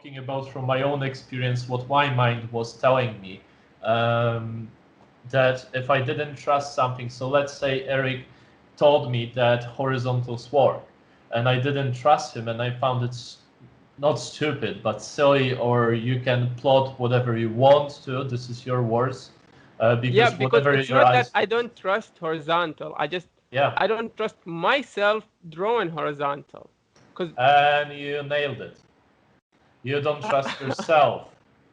talking about from my own experience, what my mind was telling me, that if I didn't trust something, so let's say Eric told me that horizontals work, and I didn't trust him, and I found it not stupid, but silly, or you can plot whatever you want to. This is your words, Yeah, because because whatever it's your not that eyes, I don't trust horizontal. yeah, I don't trust myself drawing horizontal. Because and you nailed it. You don't trust yourself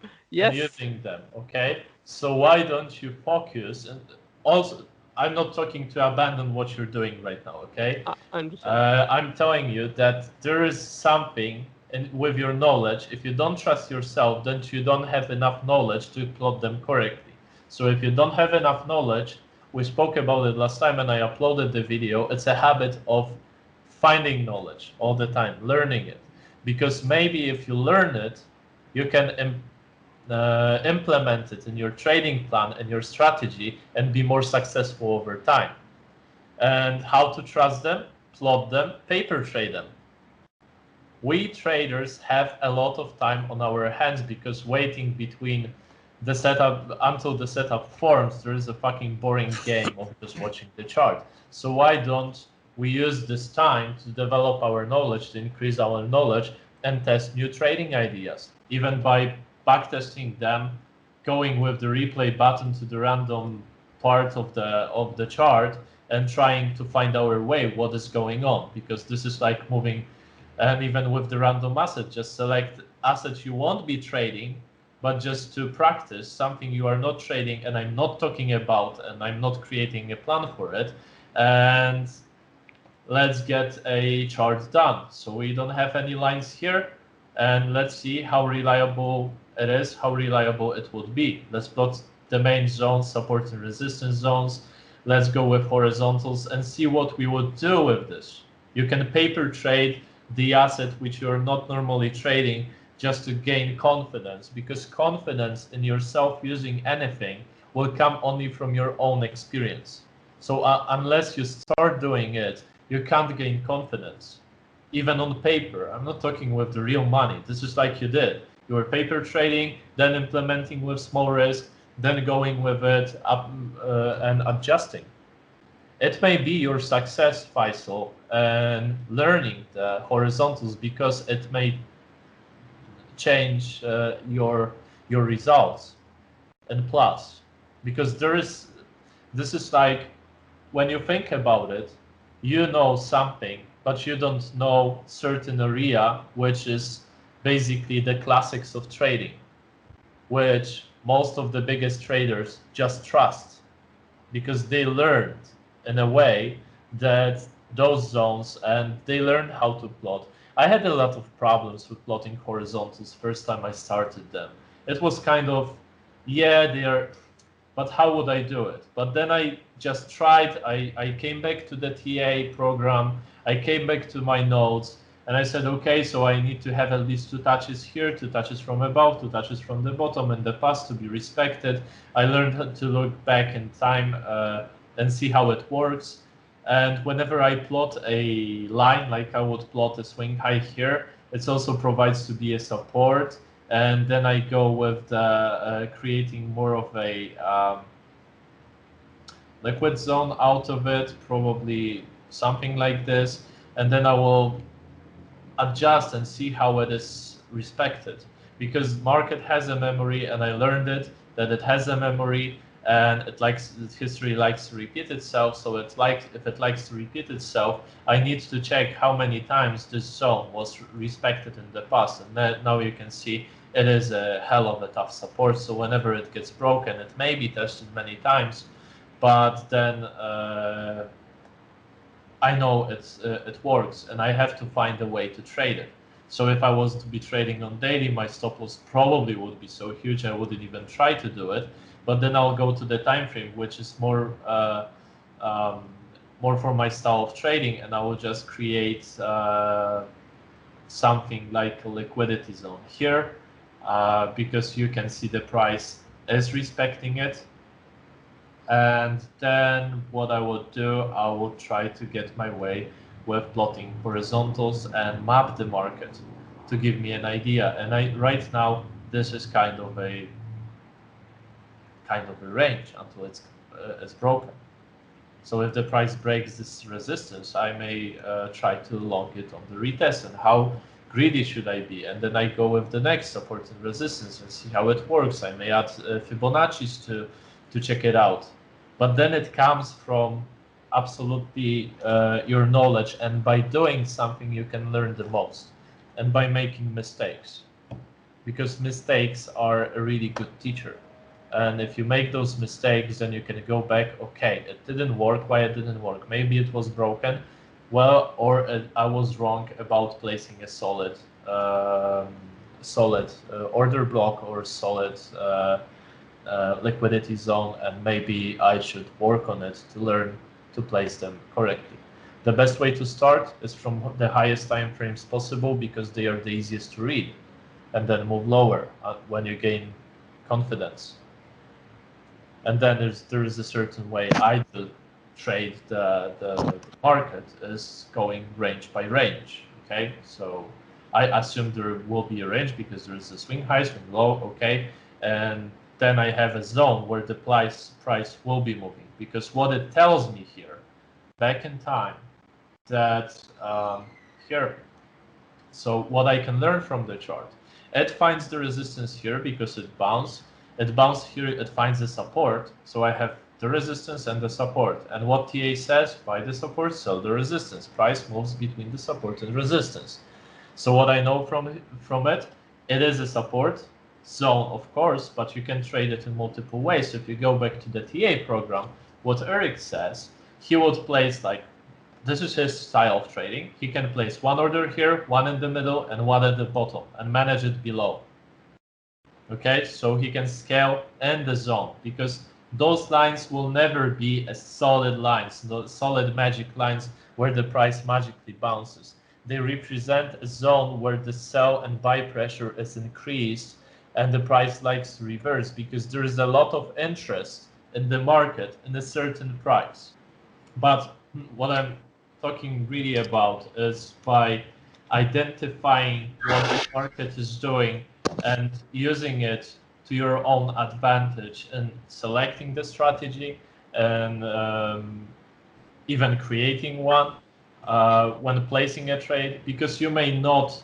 in yes, using them, okay? So why don't you focus? And also, I'm not talking to abandon what you're doing right now, okay? I understand. I'm telling you that there is something with your knowledge. If you don't trust yourself, then you don't have enough knowledge to plot them correctly. So if you don't have enough knowledge, we spoke about it last time and I uploaded the video, it's a habit of finding knowledge all the time, learning it. Because maybe if you learn it, you can implement it in your trading plan and your strategy and be more successful over time. And how to trust them, plot them, paper trade them. We traders have a lot of time on our hands because waiting between the setup until the setup forms, there is a fucking boring game of just watching the chart. So why don't we use this time to develop our knowledge, to increase our knowledge and test new trading ideas, even by backtesting them, going with the replay button to the random part of the chart and trying to find our way, what is going on, because this is like moving. And even with the random asset, just select assets you won't be trading, but just to practice something you are not trading and I'm not talking about and I'm not creating a plan for it. And let's get a chart done. So we don't have any lines here, and let's see how reliable it is, how reliable it would be. Let's plot the main zones, support and resistance zones. Let's go with horizontals and see what we would do with this. You can paper trade the asset which you're not normally trading just to gain confidence, because confidence in yourself using anything will come only from your own experience. So unless you start doing it, you can't gain confidence, even on paper. I'm not talking with the real money. This is like you did. You were paper trading, then implementing with small risk, then going with it up and adjusting. It may be your success, Faisal, and learning the horizontals, because it may change your results and plus, because this is like, when you think about it, you know something, but you don't know certain area, which is basically the classics of trading, which most of the biggest traders just trust because they learned in a way that those zones, and they learned how to plot. I had a lot of problems with plotting horizontals first time I started them. It was kind of, yeah, they are, but how would I do it? But then I just tried. I came back to the TA program. I came back to my notes and I said, okay, so I need to have at least 2 touches here, 2 touches from above, 2 touches from the bottom, and the pass to be respected. I learned to look back in time and see how it works. And whenever I plot a line, like I would plot a swing high here, it also provides to be a support. And then I go with the, creating more of a liquid zone out of it, probably something like this. And then I will adjust and see how it is respected, because market has a memory, and I learned it that it has a memory, and history likes to repeat itself. So it's like, if it likes to repeat itself, I need to check how many times this zone was respected in the past. And now you can see it is a hell of a tough support. So whenever it gets broken, it may be tested many times, but then I know it works, and I have to find a way to trade it. So if I was to be trading on daily, my stop loss probably would be so huge I wouldn't even try to do it. But then I'll go to the time frame, which is um, more for my style of trading, and I will just create something like a liquidity zone here, because you can see the price is respecting it. And then what I would do, I will try to get my way with plotting horizontals and map the market to give me an idea. And right now this is kind of a range until it's broken. So if the price breaks this resistance, I may try to long it on the retest. And how greedy should I be? And then I go with the next support and resistance and see how it works. I may add Fibonacci's to check it out. But then it comes from absolutely your knowledge, and by doing something you can learn the most, and by making mistakes, because mistakes are a really good teacher. And if you make those mistakes, then you can go back, okay, it didn't work, why it didn't work? Maybe it was broken, well, or I was wrong about placing a solid order block or solid liquidity zone, and maybe I should work on it to learn to place them correctly. The best way to start is from the highest time frames possible, because they are the easiest to read, and then move lower when you gain confidence. And then there is a certain way I do trade the market, is going range by range. Okay, so I assume there will be a range because there is a swing high, swing low. Okay, and then I have a zone where the price will be moving, because what it tells me here, back in time, that here. So what I can learn from the chart, it finds the resistance here because it bounced. It bounced here, it finds the support. So I have the resistance and the support. And what TA says, buy the support, sell the resistance. Price moves between the support and resistance. So what I know from it, it is a support zone, of course, but you can trade it in multiple ways. So if you go back to the TA program, what Eric says, he would place, like, this is his style of trading. He can place one order here, one in the middle, and one at the bottom, and manage it below. Okay, so he can scale in the zone, because those lines will never be as solid lines, those solid magic lines where the price magically bounces. They represent a zone where the sell and buy pressure is increased and the price likes to reverse, because there is a lot of interest in the market in a certain price. But what I'm talking really about is by identifying what the market is doing and using it to your own advantage in selecting the strategy and even creating one when placing a trade, because you may not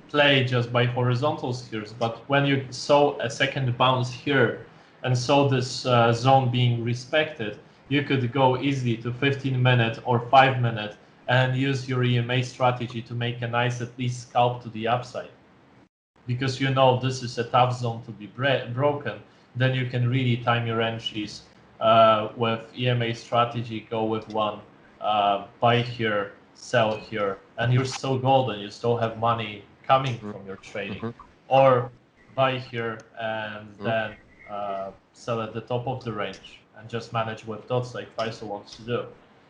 play just by horizontals here, but when you saw a second bounce here and saw this zone being respected, you could go easily to 15-minute or 5-minute and use your EMA strategy to make a nice at least scalp to the upside. Because you know this is a tough zone to be broken, then you can really time your entries with EMA strategy, go with one, buy here, sell here, and you're still golden, you still have money coming from your trading. Or buy here and then sell at the top of the range and just manage with dots like Faisal wants to do.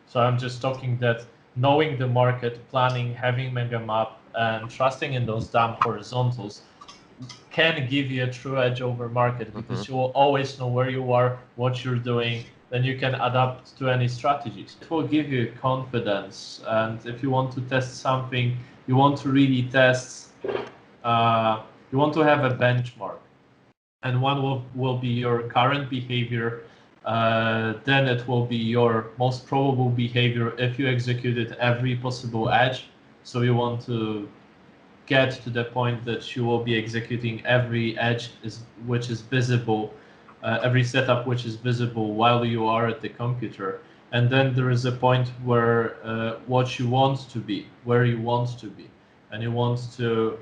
So I'm just talking that knowing the market, planning, having mega map, and trusting in those damn horizontals can give you a true edge over market, because you will always know where you are, what you're doing, then you can adapt to any strategies. It will give you confidence, and if you want to test something, you want to really test, you want to have a benchmark, and one will be your current behavior, then it will be your most probable behavior if you executed every possible edge. So you want to get to the point that you will be executing every edge which is visible, every setup which is visible while you are at the computer. And then there is a point where what you want to be, where you want to be, and you want to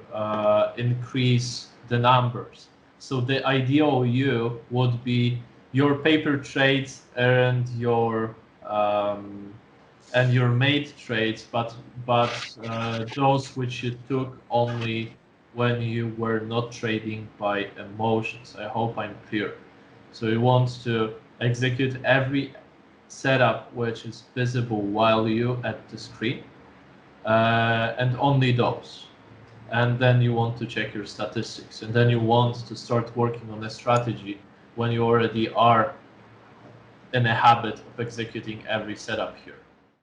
increase the numbers. So the ideal you would be your paper trades and your made trades, but those which you took only when you were not trading by emotions. I hope I'm clear. So you want to execute every setup which is visible while you at the screen, and only those. And then you want to check your statistics, and then you want to start working on a strategy when you already are in a habit of executing every setup here.